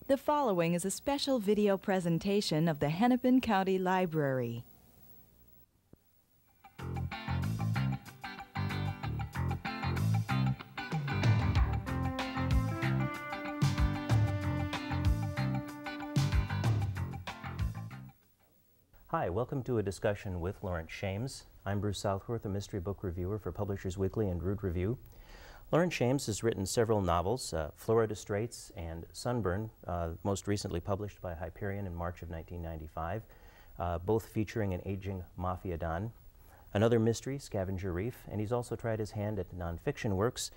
The following is a special video presentation of the Hennepin County Library. Hi, welcome to a discussion with Laurence Shames. I'm Bruce Southworth, a mystery book reviewer for Publishers Weekly and Root Review. Laurence Shames has written several novels, Florida Straits and Sunburn, most recently published by Hyperion in March of 1995, both featuring an aging mafia don. Another mystery, Scavenger Reef, and he's also tried his hand at nonfiction works,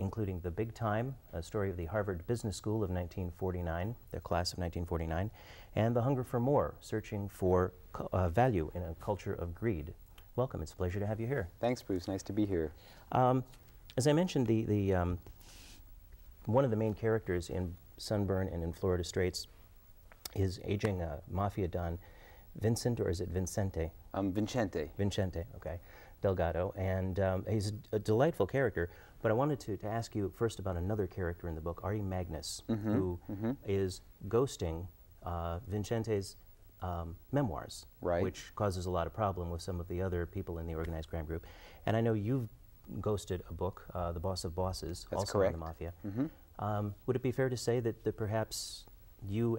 including The Big Time, a story of the Harvard Business School of 1949, the class of 1949, and The Hunger for More, searching for value in a culture of greed. Welcome, it's a pleasure to have you here. Thanks, Bruce, nice to be here. As I mentioned, one of the main characters in Sunburn and in Florida Straits is aging mafia don Vincent, or is it Vincente? Vincente. Vincente, okay, Delgado, and he's a delightful character, but I wanted to ask you first about another character in the book, Artie Magnus, who is ghosting Vincente's memoirs, right, which causes a lot of problem with some of the other people in the organized crime group. And I know you've ghosted a book, The Boss of Bosses, That's also correct. on the mafia. Would it be fair to say that perhaps you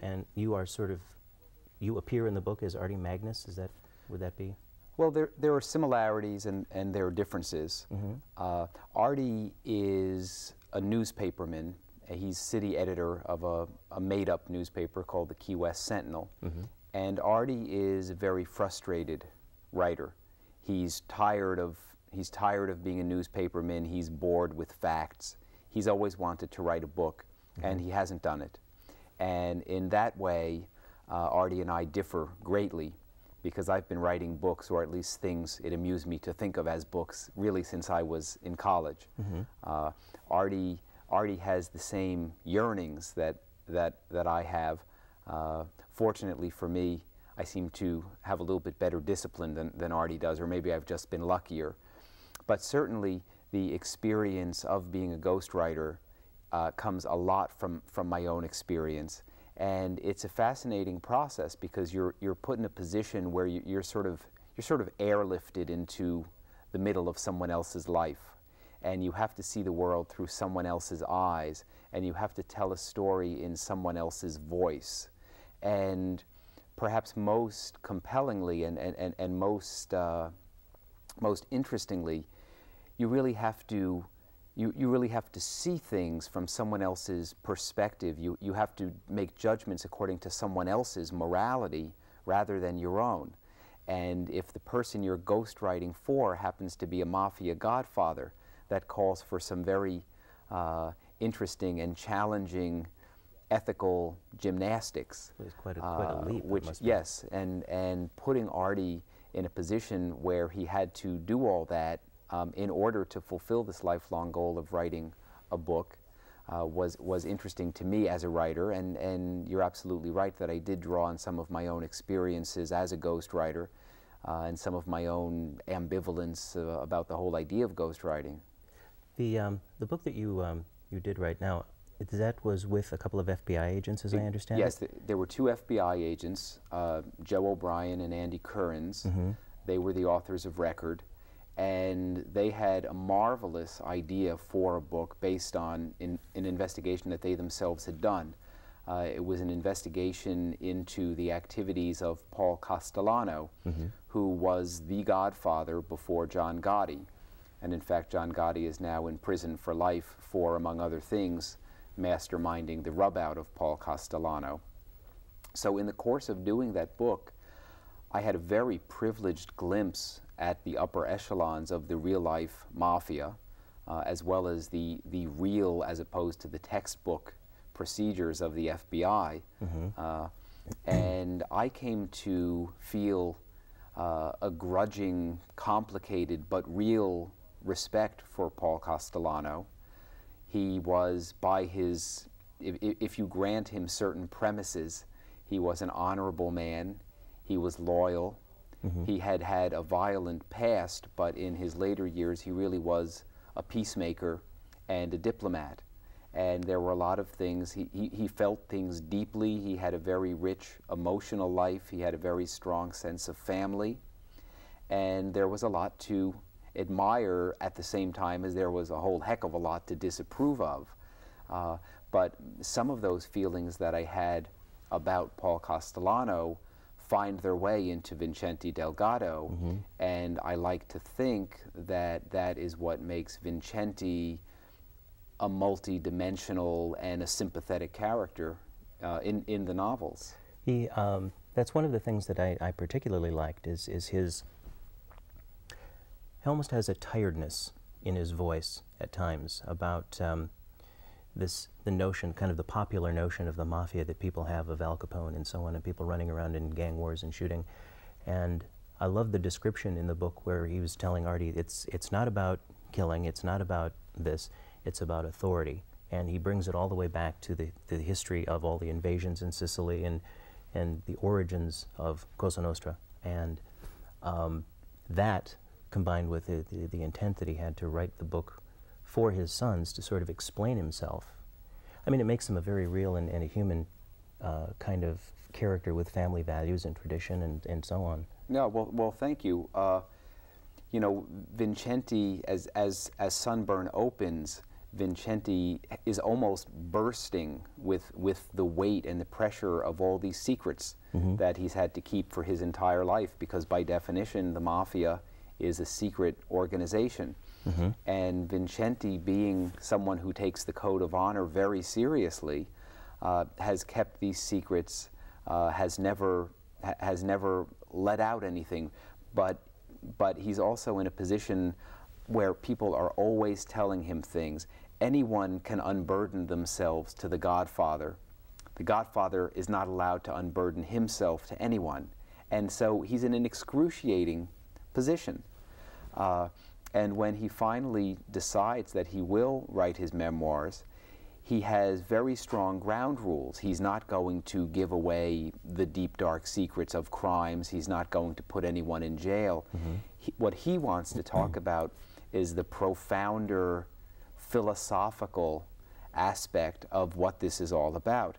appear in the book as Artie Magnus? Would that be? Well, there are similarities and there are differences. Artie is a newspaperman. He's city editor of a made-up newspaper called the Key West Sentinel. And Artie is a very frustrated writer. He's tired of being a newspaperman. He's bored with facts. He's always wanted to write a book, and he hasn't done it. And in that way, Artie and I differ greatly, because I've been writing books, or at least things it amused me to think of as books, really since I was in college. Artie has the same yearnings that I have. Fortunately for me, I seem to have a little bit better discipline than Artie does, or maybe I've just been luckier. But certainly the experience of being a ghostwriter comes a lot from my own experience. And it's a fascinating process, because you're put in a position where you're sort of airlifted into the middle of someone else's life, and you have to see the world through someone else's eyes, and you have to tell a story in someone else's voice. And perhaps most compellingly and most interestingly, you really have to see things from someone else's perspective. You have to make judgments according to someone else's morality rather than your own. And if the person you're ghostwriting for happens to be a mafia godfather, that calls for some very interesting and challenging ethical gymnastics. It's quite a leap. Yes, and putting Artie in a position where he had to do all that in order to fulfill this lifelong goal of writing a book was interesting to me as a writer, and you're absolutely right that I did draw on some of my own experiences as a ghostwriter and some of my own ambivalence about the whole idea of ghostwriting. The book that you did right now, that was with a couple of FBI agents, as I understand yes, it? Yes, there were two FBI agents, Joe O'Brien and Andy Currens. They were the authors of record, and they had a marvelous idea for a book based on an investigation that they themselves had done. It was an investigation into the activities of Paul Castellano, who was the godfather before John Gotti. And in fact, John Gotti is now in prison for life for, among other things, masterminding the rub-out of Paul Castellano. So in the course of doing that book, I had a very privileged glimpse at the upper echelons of the real-life mafia, as well as the real, as opposed to the textbook, procedures of the FBI. And I came to feel a grudging, complicated, but real respect for Paul Castellano. He was, by his, if you grant him certain premises, he was an honorable man, he was loyal, he had had a violent past, but in his later years he really was a peacemaker and a diplomat. and there were a lot of things. He felt things deeply. He had a very rich emotional life. He had a very strong sense of family, and there was a lot to admire at the same time as there was a whole heck of a lot to disapprove of. But some of those feelings that I had about Paul Castellano find their way into Vincente Delgado, and I like to think that that is what makes Vincente a multi-dimensional and a sympathetic character in the novels. That's one of the things that I particularly liked is his, he almost has a tiredness in his voice at times about the notion, kind of the popular notion of the mafia that people have of Al Capone and so on, and people running around in gang wars and shooting. And I love the description in the book where he was telling Artie, it's not about killing, it's not about this, it's about authority. And he brings it all the way back to the history of all the invasions in Sicily and the origins of Cosa Nostra. And that, combined with the intent that he had to write the book for his sons to sort of explain himself. I mean, it makes him a very real and a human kind of character with family values and tradition and so on. No, well, thank you. You know, Vincente, as SUNBURN opens, Vincente is almost bursting with the weight and the pressure of all these secrets that he's had to keep for his entire life, because by definition, the mafia is a secret organization. And Vincente, being someone who takes the code of honor very seriously, has kept these secrets, has never let out anything, but he's also in a position where people are always telling him things. Anyone can unburden themselves to the Godfather. The Godfather is not allowed to unburden himself to anyone, and so he's in an excruciating position. And when he finally decides that he will write his memoirs, he has very strong ground rules. He's not going to give away the deep, dark secrets of crimes. He's not going to put anyone in jail. What he wants to talk about is the profounder philosophical aspect of what this is all about.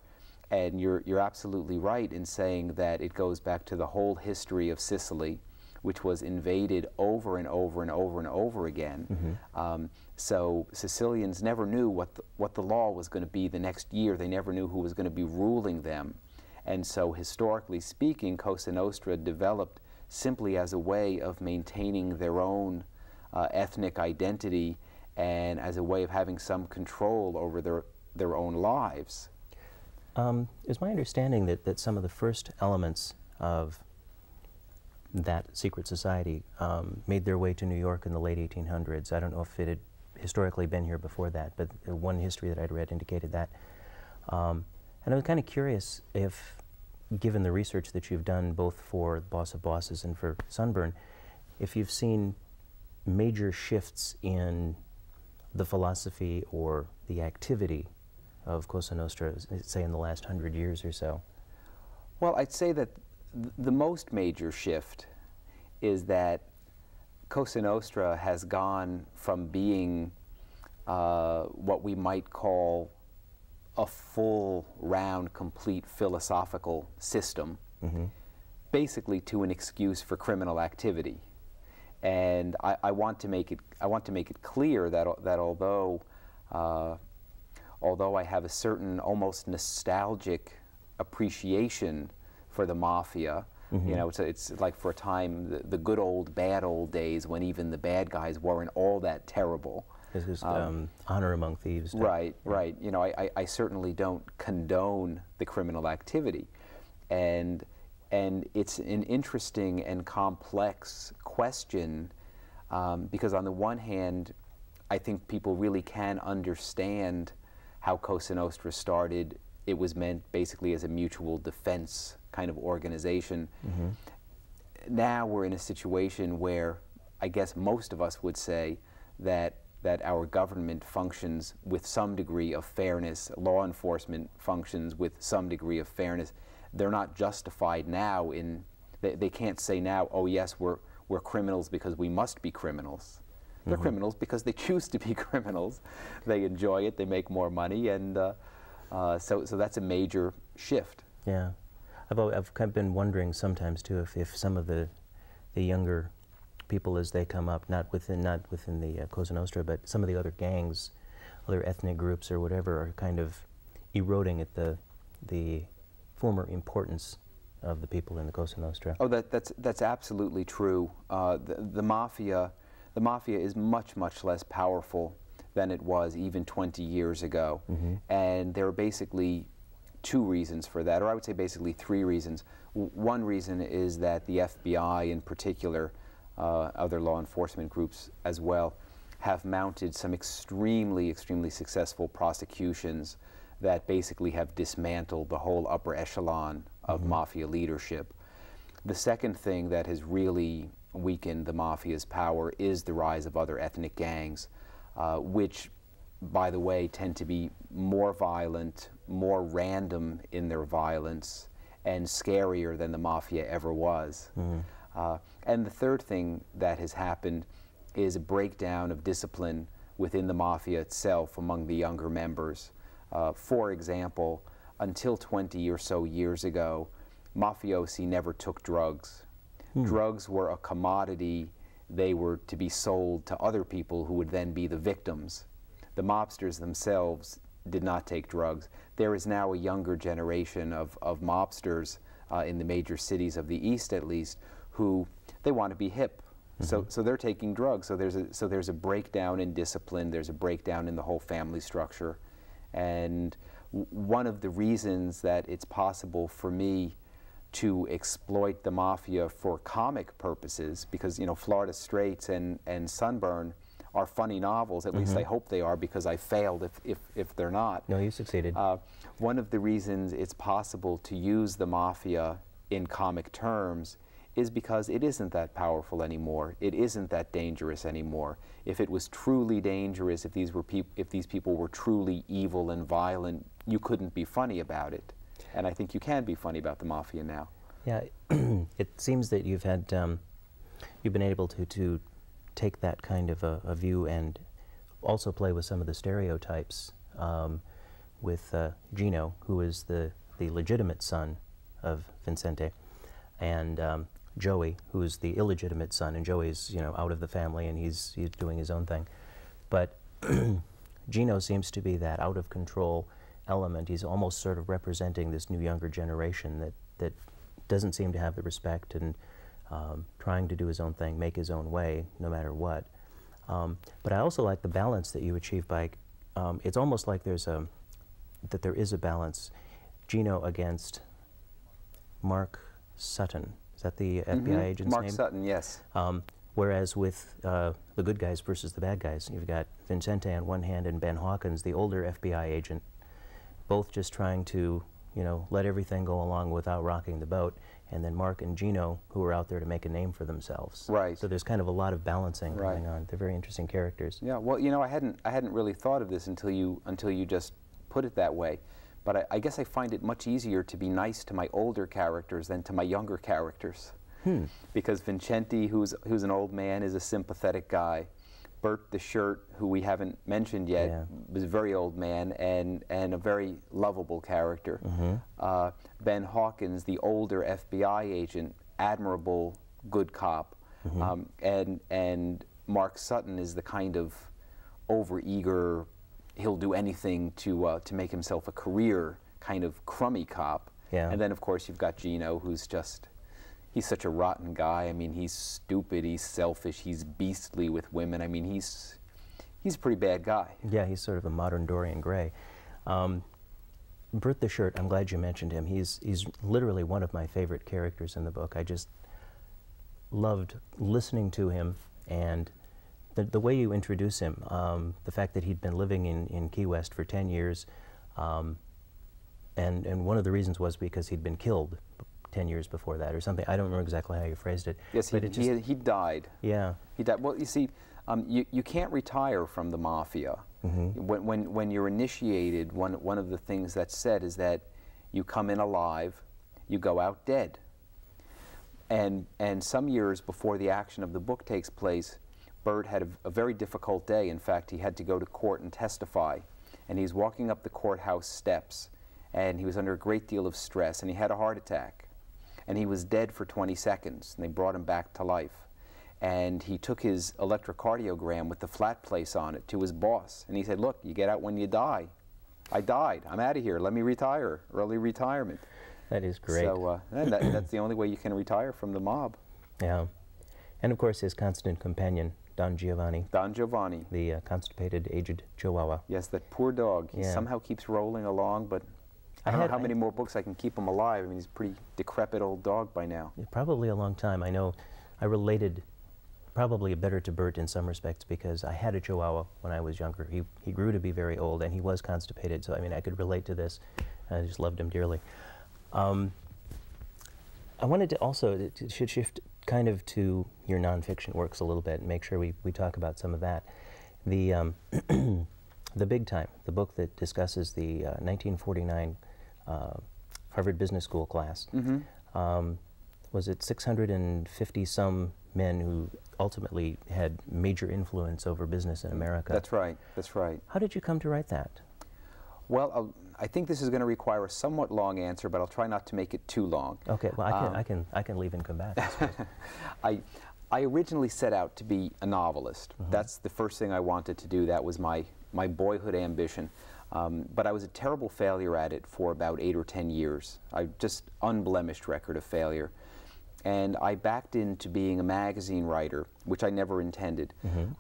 And you're absolutely right in saying that it goes back to the whole history of Sicily, which was invaded over and over and over and over again. So Sicilians never knew what the law was going to be the next year. They never knew who was going to be ruling them. And so historically speaking, Cosa Nostra developed simply as a way of maintaining their own ethnic identity and as a way of having some control over their own lives. It's my understanding that some of the first elements of that secret society made their way to New York in the late 1800s. I don't know if it had historically been here before that, but one history that I'd read indicated that. And I was kind of curious if, given the research that you've done both for Boss of Bosses and for SUNBURN, if you've seen major shifts in the philosophy or the activity of Cosa Nostra, say in the last 100 years or so. Well, I'd say that the most major shift is that Cosa Nostra has gone from being what we might call a full, round, complete philosophical system, basically to an excuse for criminal activity. And I want to make it clear that although I have a certain almost nostalgic appreciation for the mafia, you know, it's like for a time the good old bad old days when even the bad guys weren't all that terrible. This is honor among thieves. Right, right. You know, I certainly don't condone the criminal activity, and it's an interesting and complex question because on the one hand, I think people really can understand how Cosa Nostra started. It was meant basically as a mutual defense kind of organization. Now we're in a situation where I guess most of us would say that our government functions with some degree of fairness, law enforcement functions with some degree of fairness. They're not justified now in, they can't say now, oh yes, we're criminals because we must be criminals. They're criminals because they choose to be criminals. They enjoy it, they make more money, and so that's a major shift. Yeah. I've kind of been wondering sometimes too if some of the younger people as they come up, not within the Cosa Nostra, but some of the other gangs, other ethnic groups or whatever, are kind of eroding at the former importance of the people in the Cosa Nostra. Oh, that's absolutely true. The mafia is much less powerful than it was even 20 years ago, and there are basically two reasons for that, or I would say basically three reasons. One reason is that the FBI in particular, other law enforcement groups as well, have mounted some extremely successful prosecutions that basically have dismantled the whole upper echelon of mafia leadership. The second thing that has really weakened the mafia's power is the rise of other ethnic gangs, which, by the way, tend to be more violent, more random in their violence, and scarier than the mafia ever was. And the third thing that has happened is a breakdown of discipline within the mafia itself among the younger members. For example, until 20 or so years ago, mafiosi never took drugs. Drugs were a commodity. They were to be sold to other people who would then be the victims. The mobsters themselves did not take drugs. There is now a younger generation of mobsters in the major cities of the East, at least, who they want to be hip. So they're taking drugs. So there's a breakdown in discipline. There's a breakdown in the whole family structure. And one of the reasons that it's possible for me to exploit the mafia for comic purposes, because, you know, Florida Straits and Sunburn are funny novels, at least I hope they are, because I failed if they're not. No, you succeeded. One of the reasons it's possible to use the mafia in comic terms is because it isn't that powerful anymore. It isn't that dangerous anymore. If it was truly dangerous, if these people were truly evil and violent, you couldn't be funny about it. And I think you can be funny about the mafia now. Yeah, it seems that you've had, you've been able to take that kind of a view and also play with some of the stereotypes with Gino, who is the legitimate son of Vincente, and Joey, who is the illegitimate son, and Joey's, you know, out of the family and he's doing his own thing. But Gino seems to be that out of control element. He's almost sort of representing this new younger generation that doesn't seem to have the respect and trying to do his own thing, make his own way, no matter what. But I also like the balance that you achieve by, it's almost like there is a balance. Gino against Mark Sutton. Is that the FBI agent's name? Mark Sutton, yes. Whereas with the good guys versus the bad guys, you've got Vincente on one hand and Ben Hawkins, the older FBI agent, both just trying to, you know, let everything go along without rocking the boat, and then Mark and Gino, who are out there to make a name for themselves. Right. So there's kind of a lot of balancing going on. They're very interesting characters. Yeah. Well, you know, I hadn't really thought of this until you just put it that way. But I guess I find it much easier to be nice to my older characters than to my younger characters. Because Vincente, who's an old man, is a sympathetic guy. Bert the Shirt, who we haven't mentioned yet, was a very old man and a very lovable character. Ben Hawkins, the older FBI agent, admirable, good cop. And Mark Sutton is the kind of overeager, he'll do anything to make himself a career kind of crummy cop. And then, of course, you've got Gino, who's just, he's such a rotten guy. I mean, he's stupid, he's selfish, he's beastly with women. I mean, he's a pretty bad guy. Yeah, he's sort of a modern Dorian Gray. Bert the Shirt, I'm glad you mentioned him. He's literally one of my favorite characters in the book. I just loved listening to him, and the way you introduce him, the fact that he'd been living in Key West for 10 years, and one of the reasons was because he'd been killed 10 years before that or something. I don't remember exactly how you phrased it. Yes, he died. Yeah. He died. Well, you see, you can't retire from the mafia. When you're initiated, one of the things that's said is that you come in alive, you go out dead. And some years before the action of the book takes place, Bert had a very difficult day. In fact, he had to go to court and testify. And he's walking up the courthouse steps, and he was under a great deal of stress, and he had a heart attack. And he was dead for 20 seconds, and they brought him back to life. And he took his electrocardiogram with the flat place on it to his boss, and he said, "Look, you get out when you die. I died. I'm out of here. Let me retire. Early retirement." That is great. So that's the only way you can retire from the mob. Yeah. And of course his constant companion, Don Giovanni. Don Giovanni. The constipated, aged Chihuahua. Yes, that poor dog. He somehow keeps rolling along, but I don't know how many more books I can keep him alive. I mean, he's a pretty decrepit old dog by now. Probably a long time. I know I related probably better to Bert in some respects because I had a Chihuahua when I was younger. He grew to be very old, and he was constipated, so I mean, I could relate to this. I just loved him dearly. I wanted to also should shift kind of to your nonfiction works a little bit and make sure we talk about some of that. The The Big Time, the book that discusses the 1949 Harvard Business School class. Was it 650 some men who ultimately had major influence over business in America? That's right. That's right. How did you come to write that? Well, I think this is going to require a somewhat long answer, but I'll try not to make it too long. Okay. Well, I can leave and come back. I originally set out to be a novelist. That's the first thing I wanted to do. That was my boyhood ambition. But I was a terrible failure at it for about 8 or 10 years. Just unblemished record of failure. And I backed into being a magazine writer, which I never intended.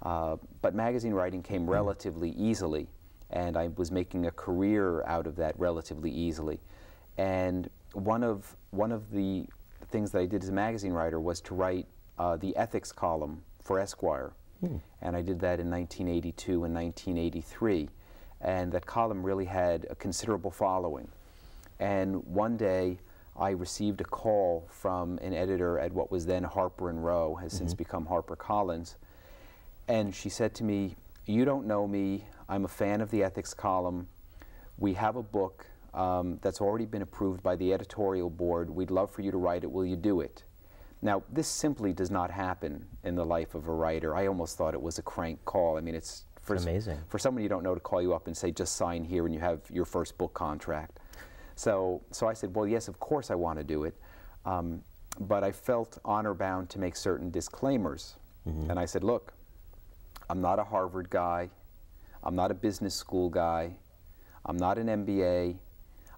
But magazine writing came relatively easily, and I was making a career out of that relatively easily. And one of the things that I did as a magazine writer was to write the ethics column for Esquire. And I did that in 1982 and 1983. And that column really had a considerable following. And one day, I received a call from an editor at what was then Harper & Row, has since become HarperCollins, and she said to me, "You don't know me, I'm a fan of the ethics column, we have a book that's already been approved by the editorial board, we'd love for you to write it, will you do it?" Now, this simply does not happen in the life of a writer. I almost thought it was a crank call. I mean, it's amazing. For someone you don't know to call you up and say, "Just sign here and you have your first book contract." So I said, well, yes, of course I want to do it, but I felt honor-bound to make certain disclaimers. And I said, look, I'm not a Harvard guy, I'm not a business school guy, I'm not an MBA,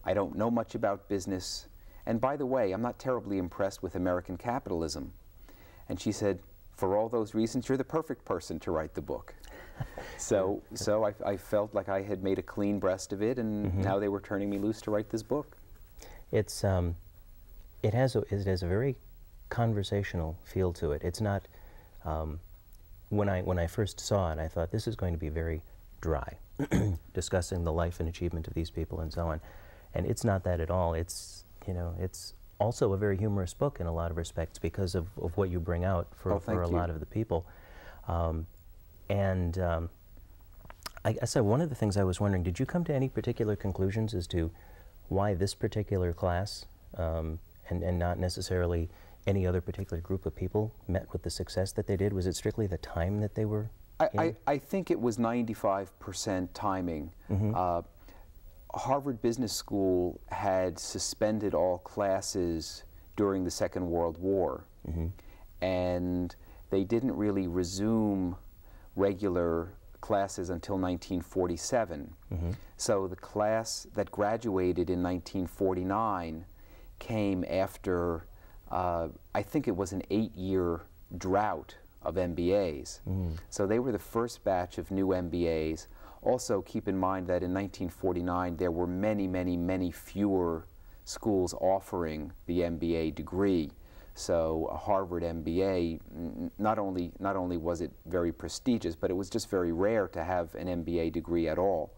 I don't know much about business, and by the way, I'm not terribly impressed with American capitalism. And she said, for all those reasons, you're the perfect person to write the book. So I felt like I had made a clean breast of it, and now they were turning me loose to write this book. It has a very conversational feel to it. It's not when I first saw it, I thought this is going to be very dry, discussing the life and achievement of these people and so on, and it's not that at all. It's it's also a very humorous book in a lot of respects because of what you bring out for a lot of the people. I guess one of the things I was wondering, did you come to any particular conclusions as to why this particular class and not necessarily any other particular group of people met with the success that they did? Was it strictly the time that they were in? I think it was 95% timing. Harvard Business School had suspended all classes during the Second World War, and they didn't really resume regular classes until 1947. So the class that graduated in 1949 came after, I think it was an 8-year drought of MBAs. So they were the first batch of new MBAs. Also keep in mind that in 1949 there were many, many, many fewer schools offering the MBA degree. So a Harvard MBA, not only was it very prestigious, but it was just very rare to have an MBA degree at all.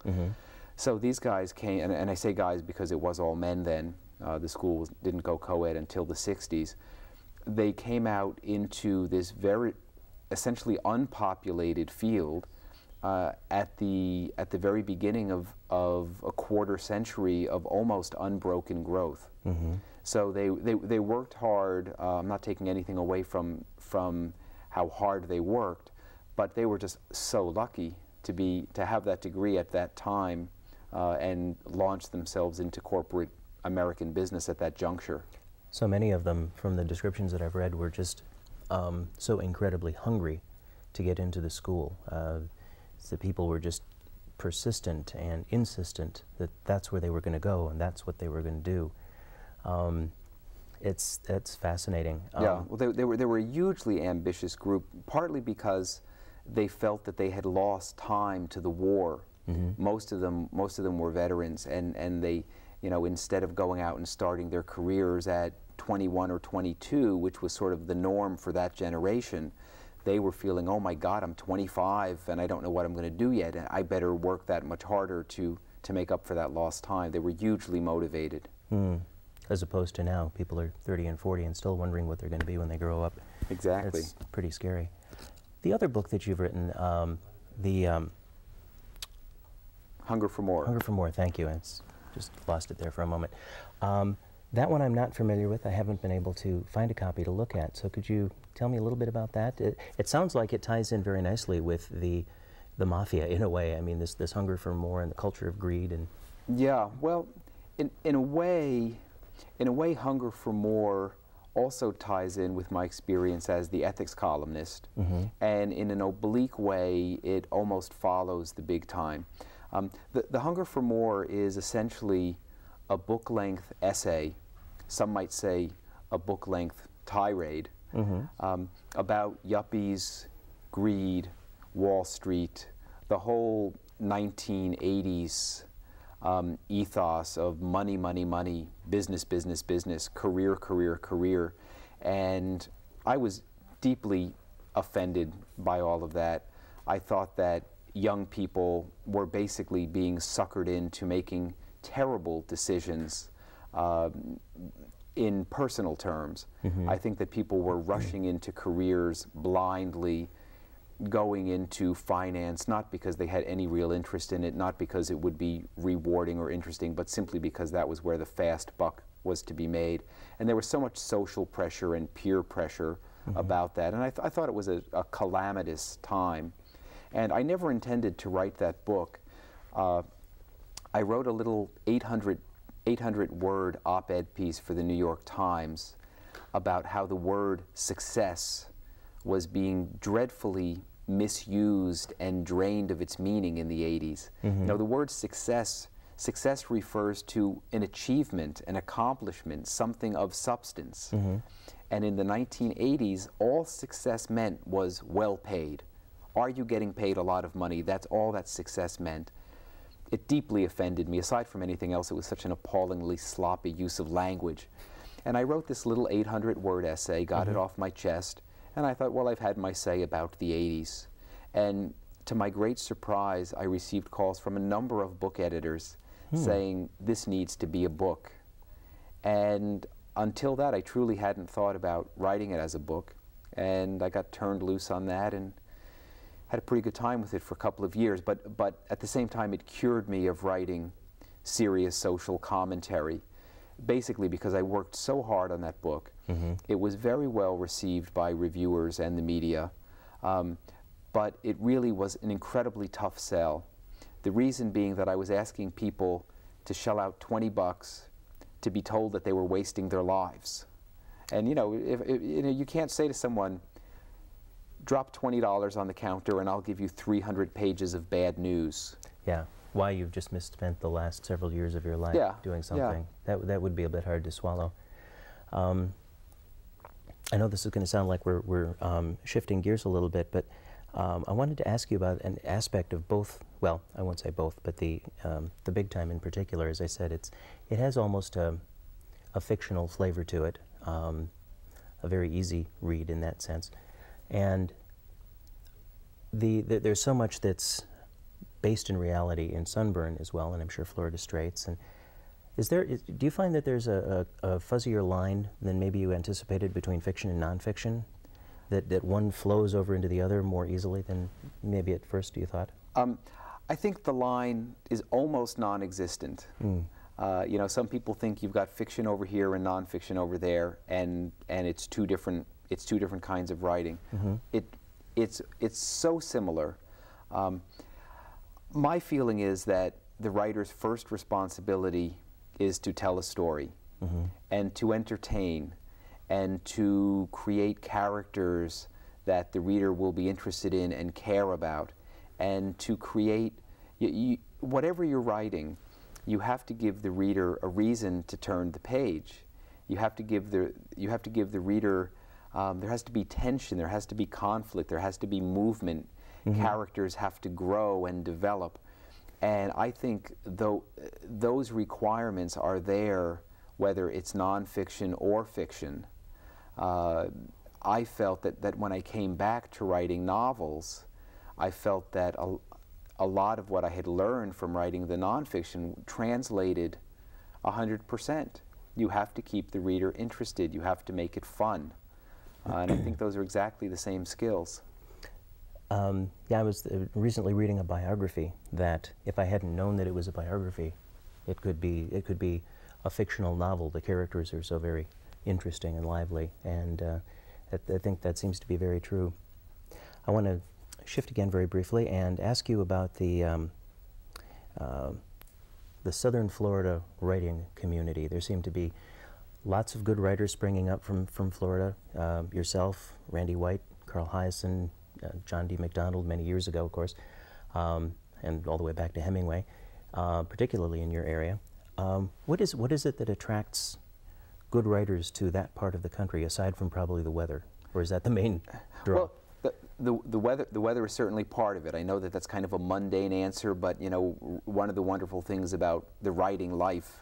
So these guys came, and I say guys because it was all men then. The school didn't go co-ed until the 60s. They came out into this very essentially unpopulated field at the very beginning of a quarter century of almost unbroken growth. So they worked hard. I'm not taking anything away from how hard they worked, but they were just so lucky to have that degree at that time and launch themselves into corporate American business at that juncture. So many of them, from the descriptions that I've read, were just so incredibly hungry to get into the school. The people were just persistent and insistent that that's where they were going to go and that's what they were going to do. It's fascinating. Yeah, well, they were a hugely ambitious group, partly because they felt that they had lost time to the war. Mm-hmm. Most of them were veterans, and they, instead of going out and starting their careers at 21 or 22, which was sort of the norm for that generation, they were feeling, oh my God, I'm 25 and I don't know what I'm going to do yet, and I better work that much harder to make up for that lost time. They were hugely motivated. Mm. As opposed to now, people are 30 and 40 and still wondering what they're going to be when they grow up. Exactly. That's pretty scary. The other book that you've written, Hunger for More. Hunger for More, thank you. I just lost it there for a moment. That one I'm not familiar with. I haven't been able to find a copy to look at. So could you tell me a little bit about that? It sounds like it ties in very nicely with the mafia in a way. I mean, this hunger for more and the culture of greed. And yeah, well, in a way, Hunger for More also ties in with my experience as the ethics columnist, mm-hmm. and in an oblique way, it almost follows The Big Time. The Hunger for More is essentially a book-length essay, some might say a book-length tirade, mm-hmm. About yuppies, greed, Wall Street, the whole 1980s ethos of money, money, money, business, business, business, career, career, career. And I was deeply offended by all of that. I thought that young people were basically being suckered into making terrible decisions in personal terms. Mm-hmm. I think that people were rushing into careers blindly, going into finance, not because they had any real interest in it, not because it would be rewarding or interesting, but simply because that was where the fast buck was to be made. And there was so much social pressure and peer pressure mm-hmm. about that. And I thought it was a calamitous time. And I never intended to write that book. I wrote a little 800-word op-ed piece for the New York Times about how the word success was being dreadfully misused and drained of its meaning in the 80s. Mm-hmm. Now, the word success refers to an achievement, an accomplishment, something of substance. Mm-hmm. And in the 1980s, all success meant was well paid. Are you getting paid a lot of money? That's all that success meant. It deeply offended me. Aside from anything else, it was such an appallingly sloppy use of language. And I wrote this little 800-word essay, got mm-hmm. it off my chest, and I thought, well, I've had my say about the 80s. And to my great surprise, I received calls from a number of book editors saying, this needs to be a book. And until that, I truly hadn't thought about writing it as a book. And I got turned loose on that and had a pretty good time with it for a couple of years. But at the same time, it cured me of writing serious social commentary, basically because I worked so hard on that book. Mm-hmm. It was very well received by reviewers and the media, but it really was an incredibly tough sell. The reason being that I was asking people to shell out $20 to be told that they were wasting their lives. And you can't say to someone, drop $20 on the counter and I'll give you 300 pages of bad news. Yeah. Why you've just misspent the last several years of your life doing something. Yeah. That would be a bit hard to swallow. I know this is going to sound like we're shifting gears a little bit, but I wanted to ask you about an aspect of both. Well, I won't say both, but the Big Time in particular. As I said, it has almost a fictional flavor to it, a very easy read in that sense, and there's so much that's based in reality in SUNBURN as well, and I'm sure Florida Straits. And do you find that there's a fuzzier line than maybe you anticipated between fiction and nonfiction? That one flows over into the other more easily than maybe at first you thought? I think the line is almost non-existent. Some people think you've got fiction over here and nonfiction over there, and it's two different kinds of writing. Mm-hmm. it's so similar. My feeling is that the writer's first responsibility is to tell a story, and to entertain, and to create characters that the reader will be interested in and care about, and to create, whatever you're writing, you have to give the reader a reason to turn the page. You have to give the reader, there has to be tension, there has to be conflict, there has to be movement. Characters have to grow and develop. And I think those requirements are there, whether it's nonfiction or fiction. I felt that when I came back to writing novels, I felt that a lot of what I had learned from writing the nonfiction translated 100%. You have to keep the reader interested. You have to make it fun. And I think those are exactly the same skills. Yeah, I was recently reading a biography that, if I hadn't known that it was a biography, it could be a fictional novel. The characters are so very interesting and lively, and I think that seems to be very true. I want to shift again very briefly and ask you about the Southern Florida writing community. There seem to be lots of good writers springing up from Florida. Yourself, Randy White, Carl Hiaasen, John D. MacDonald many years ago, of course, and all the way back to Hemingway, particularly in your area. What is it that attracts good writers to that part of the country, aside from probably the weather, or is that the main draw? Well, the weather is certainly part of it. I know that that's kind of a mundane answer, but you know, one of the wonderful things about the writing life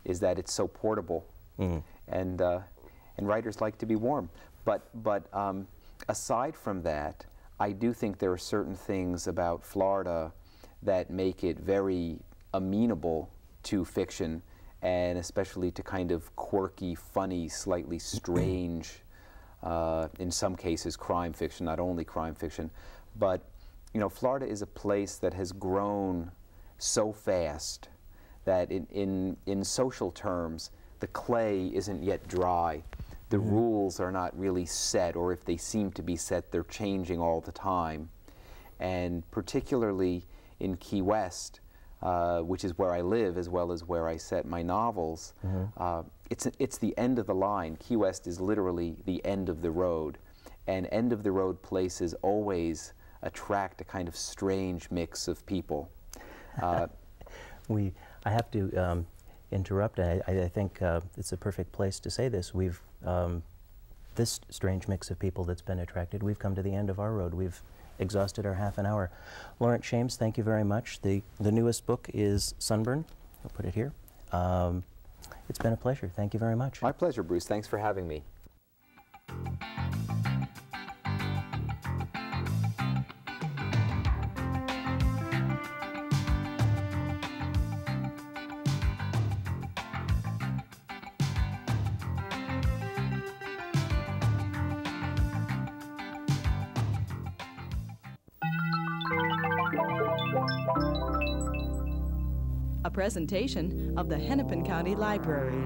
is that it's so portable, and writers like to be warm. But aside from that, I do think there are certain things about Florida that make it very amenable to fiction, and especially to kind of quirky, funny, slightly strange, in some cases, crime fiction, not only crime fiction. But, you know, Florida is a place that has grown so fast that in social terms, the clay isn't yet dry. The rules are not really set, or if they seem to be set, they're changing all the time. And particularly in Key West, which is where I live as well as where I set my novels, it's the end of the line. Key West is literally the end of the road. And end of the road places always attract a kind of strange mix of people. I have to interrupt. I think it's a perfect place to say this. We've this strange mix of people that's been attracted, we've come to the end of our road. We've exhausted our half an hour. Laurence Shames, thank you very much. The newest book is Sunburn. I'll put it here. It's been a pleasure. Thank you very much. My pleasure, Bruce. Thanks for having me. A presentation of the Hennepin County Library.